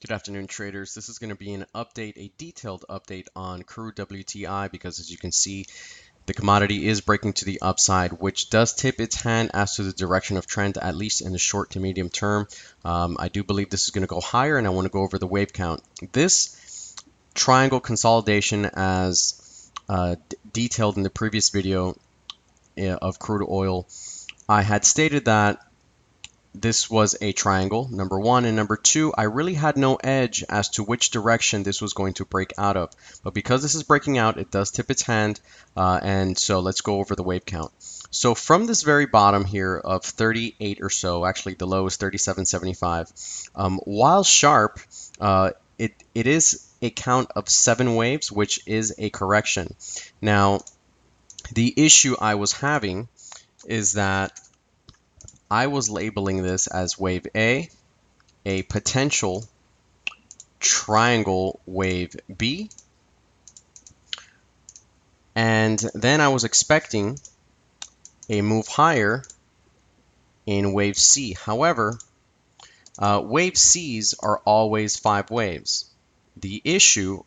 Good afternoon, traders. This is going to be an update, a detailed update on crude WTI because as you can see, the commodity is breaking to the upside, which does tip its hand as to the direction of trend, at least in the short to medium term. I do believe this is going to go higher, and I want to go over the wave count. This triangle consolidation, as detailed in the previous video of crude oil, I had stated that this was a triangle, number one, and number two, I really had no edge as to which direction this was going to break out of. But because this is breaking out, it does tip its hand, and so let's go over the wave count. So from this very bottom here of 38 or so, actually the low is 37.75, while sharp, it is a count of 7 waves, which is a correction. Now, the issue I was having is that I was labeling this as wave A potential triangle wave B, and then I was expecting a move higher in wave C. However, wave C's are always 5 waves. The issue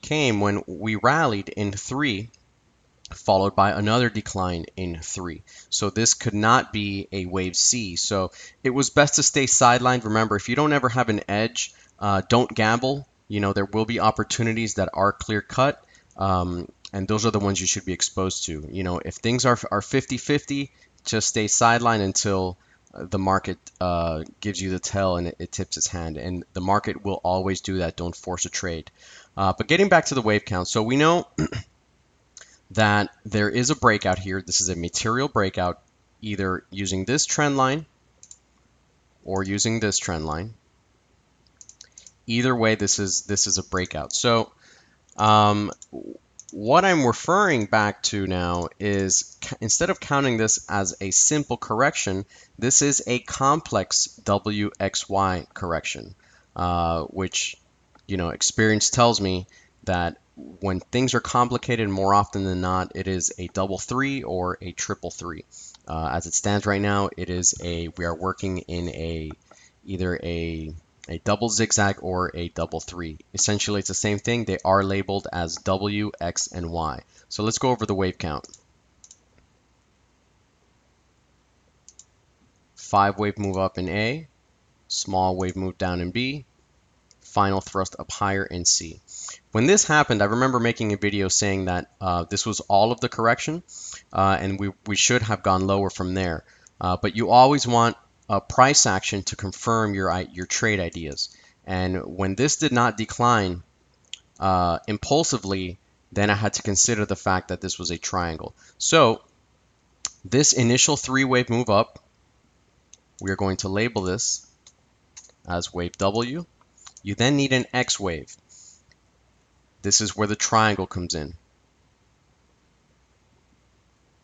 came when we rallied in 3, followed by another decline in 3. So this could not be a wave C. So it was best to stay sidelined. Remember, if you don't ever have an edge, don't gamble. You know, there will be opportunities that are clear cut, and those are the ones you should be exposed to. You know, if things are 50-50, just stay sidelined until the market gives you the tell and it tips its hand. And the market will always do that. Don't force a trade. But getting back to the wave count, so we know that there is a breakout here. This is a material breakout, either using this trend line or using this trend line. Either way, this is a breakout. So what I'm referring back to now is, instead of counting this as a simple correction, this is a complex WXY correction, which, you know, experience tells me that when things are complicated, more often than not, it is a double three or a triple three. As it stands right now, we are working in either a double zigzag or a double three. Essentially, it's the same thing. They are labeled as W, X, and Y. So let's go over the wave count. 5 wave move up in A, small wave move down in B, final thrust up higher in C. When this happened, I remember making a video saying that this was all of the correction, and we should have gone lower from there. But you always want a price action to confirm your trade ideas. And when this did not decline impulsively, then I had to consider the fact that this was a triangle. So this initial 3-wave move up, we are going to label this as wave W. You then need an X wave. This is where the triangle comes in.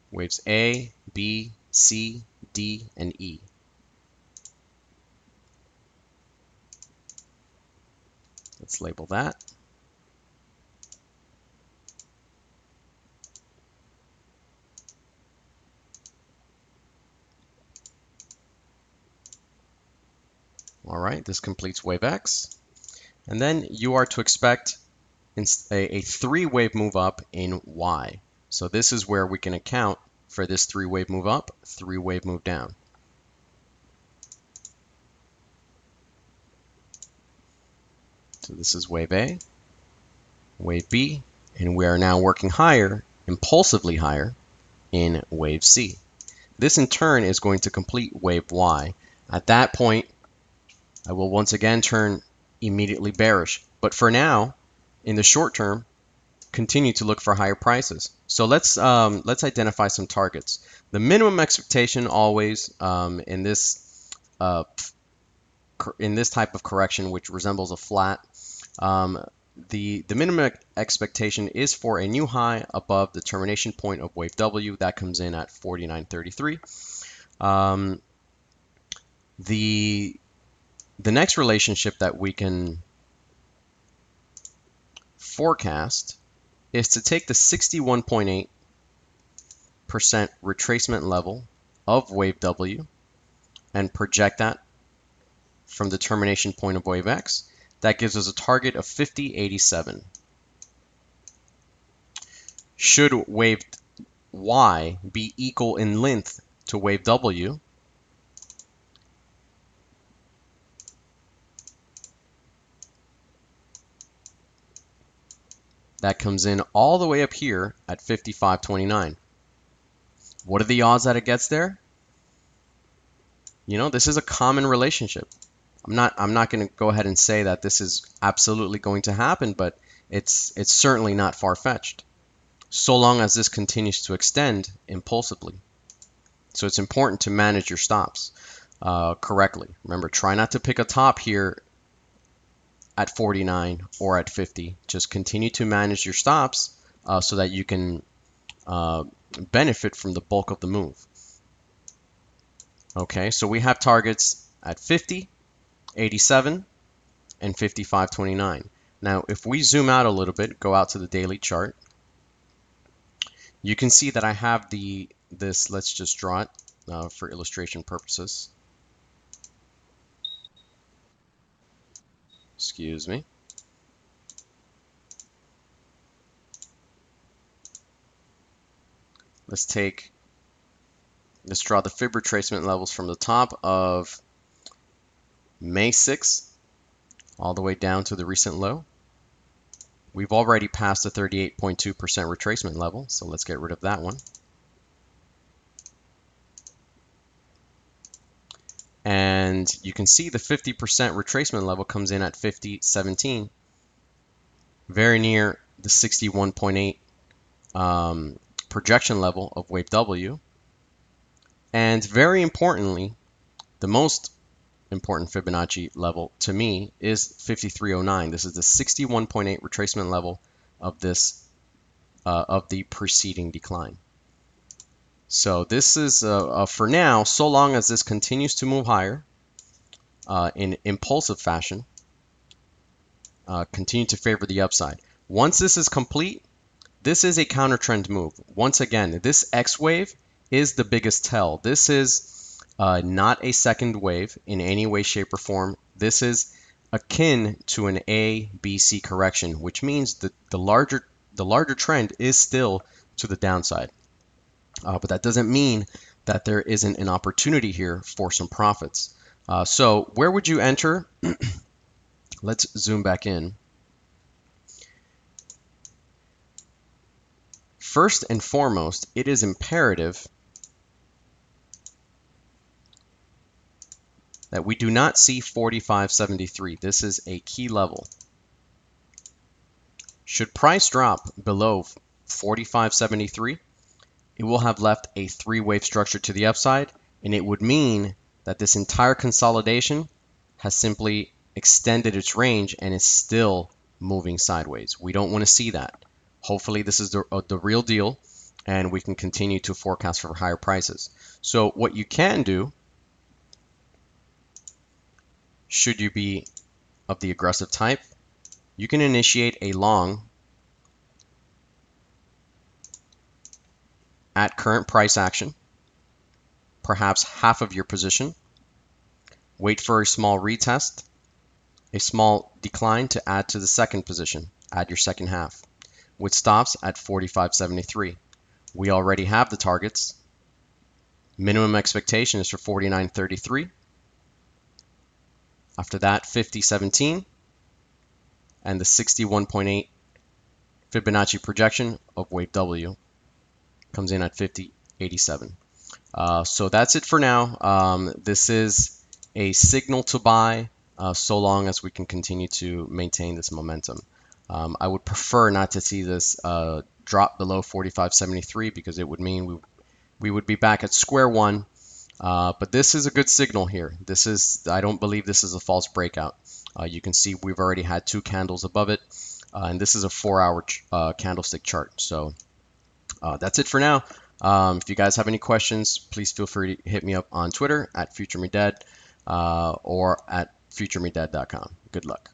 Waves A, B, C, D, and E. Let's label that. All right, this completes wave X. And then you are to expect a 3-wave move up in Y. So this is where we can account for this 3-wave move up, 3-wave move down. So this is wave A, wave B, and we are now working higher, impulsively higher, in wave C. This in turn is going to complete wave Y. At that point, I will once again turn immediately bearish. But for now, in the short term, continue to look for higher prices. So let's identify some targets. The minimum expectation always in this type of correction, which resembles a flat, the minimum expectation is for a new high above the termination point of wave W. That comes in at 49.33. The next relationship that we can forecast is to take the 61.8% retracement level of wave W and project that from the termination point of wave X. That gives us a target of 50.87. Should wave Y be equal in length to wave W, that comes in all the way up here at 55.29. What are the odds that it gets there? You know, this is a common relationship. I'm not going to go ahead and say that this is absolutely going to happen, but it's certainly not far-fetched, so long as this continues to extend impulsively. So it's important to manage your stops correctly. Remember, try not to pick a top here at 49 or at 50. Just continue to manage your stops so that you can benefit from the bulk of the move. Okay, so we have targets at 50, 87, and 55.29. Now, if we zoom out a little bit, go out to the daily chart, you can see that I have this, let's just draw it for illustration purposes. Excuse me. Let's draw the fib retracement levels from the top of May 6th all the way down to the recent low. We've already passed the 38.2% retracement level, so let's get rid of that one. And you can see the 50% retracement level comes in at 50.17, very near the 61.8 projection level of wave W. And very importantly, the most important Fibonacci level to me is 53.09. This is the 61.8 retracement level of this of the preceding decline. So this is for now, so long as this continues to move higher in impulsive fashion, continue to favor the upside. Once this is complete, this is a counter trend move. Once again, this X wave is the biggest tell. This is not a second wave in any way, shape, or form. This is akin to an A, B, C correction, which means that the larger trend is still to the downside. But that doesn't mean that there isn't an opportunity here for some profits. So where would you enter? Let's zoom back in. First and foremost, it is imperative that we do not see 45.73. This is a key level. Should price drop below 45.73, it will have left a three-wave structure to the upside, and it would mean that this entire consolidation has simply extended its range and is still moving sideways. We don't want to see that. Hopefully this is the real deal, and we can continue to forecast for higher prices. So what you can do, should you be of the aggressive type, you can initiate a long at current price action, perhaps half of your position, wait for a small retest, a small decline to add to the second position, add your second half, with stops at 45.73. We already have the targets. Minimum expectation is for 49.33. After that, 50.17 and the 61.8 Fibonacci projection of wave W comes in at 50.87. So that's it for now. This is a signal to buy so long as we can continue to maintain this momentum. I would prefer not to see this drop below 45.73 because it would mean we would be back at square one. But this is a good signal here. I don't believe this is a false breakout. You can see we've already had two candles above it, and this is a 4-hour candlestick chart. So that's it for now. If you guys have any questions, please feel free to hit me up on Twitter at FutureMeDead or at FutureMeDead.com. Good luck.